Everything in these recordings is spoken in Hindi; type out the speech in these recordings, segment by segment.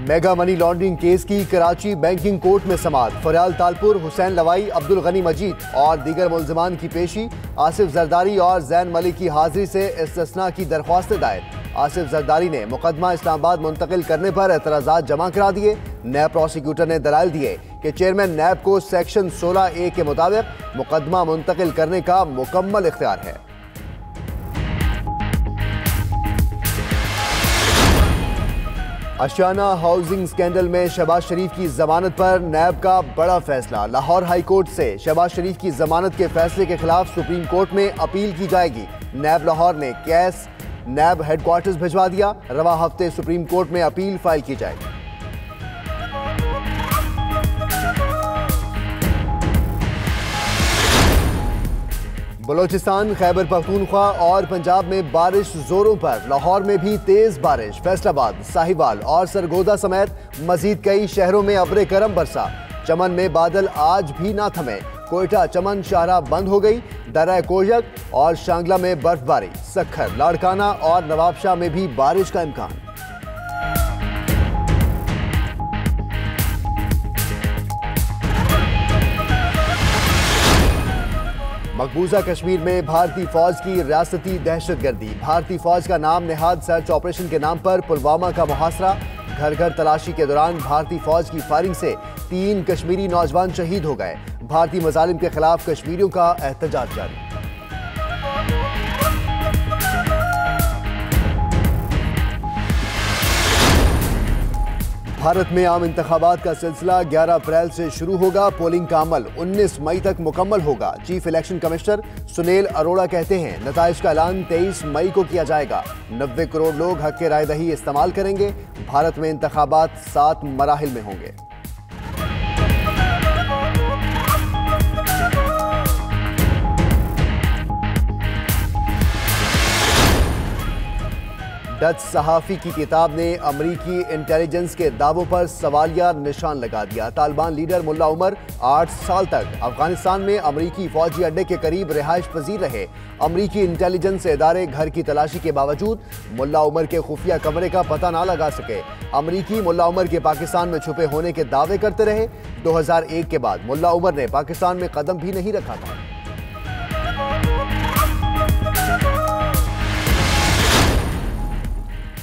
मेगा मनी लॉन्ड्रिंग केस की कराची बैंकिंग कोर्ट में समाअत। फरियाल तालपुर, हुसैन लवाई, अब्दुल गनी मजीद और दीगर मुल्जिमान की पेशी। आसिफ जरदारी और जैन मलिक की हाजिरी से इस्तिस्ना की दरख्वास्तें दायर। आसिफ जरदारी ने मुकदमा इस्लामाबाद मुंतकिल करने पर एतराज़ात जमा करा दिए। नैब प्रोसिक्यूटर ने दलाइल दिए कि चेयरमैन नैब को सेक्शन 16A के मुताबिक मुकदमा मुंतकिल करने का मुकम्मल इख्तियार है। अशियाना हाउसिंग स्कैंडल में शहबाज शरीफ की जमानत पर नैब का बड़ा फैसला। लाहौर हाई कोर्ट से शहबाज शरीफ की जमानत के फैसले के खिलाफ सुप्रीम कोर्ट में अपील की जाएगी। नैब लाहौर ने केस नैब हेडक्वार्टर्स भिजवा दिया। रवा हफ्ते सुप्रीम कोर्ट में अपील फाइल की जाएगी। बलोचिस्तान, खैबर पख्तूनख्वा और पंजाब में बारिश जोरों पर। लाहौर में भी तेज बारिश। फैसलाबाद, साहिवाल और सरगोदा समेत मजीद कई शहरों में अब्रे करम बरसा। चमन में बादल आज भी ना थमे। कोयटा चमन शाहरा बंद हो गई। दर्रा कोयक और शांगला में बर्फबारी। सखर, लाड़काना और नवाबशाह में भी बारिश का इम्कान। मकबूजा कश्मीर में भारतीय फौज की रियासती दहशतगर्दी। भारतीय फौज का नाम नेहाद सर्च ऑपरेशन के नाम पर पुलवामा का मुहासरा। घर घर तलाशी के दौरान भारतीय फौज की फायरिंग से 3 कश्मीरी नौजवान शहीद हो गए। भारतीय मजालिम के खिलाफ कश्मीरियों का एहतजाज जारी। भारत में आम इंतखाबात का सिलसिला 11 अप्रैल से शुरू होगा। पोलिंग का अमल 19 मई तक मुकम्मल होगा। Chief election commissioner Sunil Arora कहते हैं नताइज का ऐलान 23 मई को किया जाएगा। 90 करोड़ लोग हक के राय दही इस्तेमाल करेंगे। भारत में इंतखाबात 7 मराहिल में होंगे। डच सहाफ़ी की किताब ने अमरीकी इंटेलिजेंस के दावों पर सवालिया निशान लगा दिया। तालिबान लीडर मुल्ला उमर 8 साल तक अफगानिस्तान में अमरीकी फौजी अड्डे के करीब रिहाइश पजीर रहे। अमरीकी इंटेलिजेंस इदारे घर की तलाशी के बावजूद मुल्ला उमर के खुफिया कमरे का पता ना लगा सके। अमरीकी मुल्ला उमर के पाकिस्तान में छुपे होने के दावे करते रहे। 2001 के बाद मुल्ला उमर ने पाकिस्तान में कदम भी नहीं रखा था।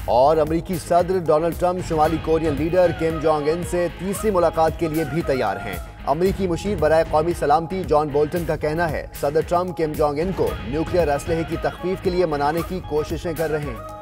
और अमरीकी सदर डोनाल्ड ट्रंप शुमाली Korean leader Kim Jong Un से तीसरी मुलाकात के लिए भी तैयार हैं। अमरीकी मुशीर बराए कौमी सलामती जॉन बोल्टन का कहना है सदर ट्रंप किम जोंग उन को न्यूक्लियर असलहे की तख्फीफ के लिए मनाने की कोशिशें कर रहे हैं।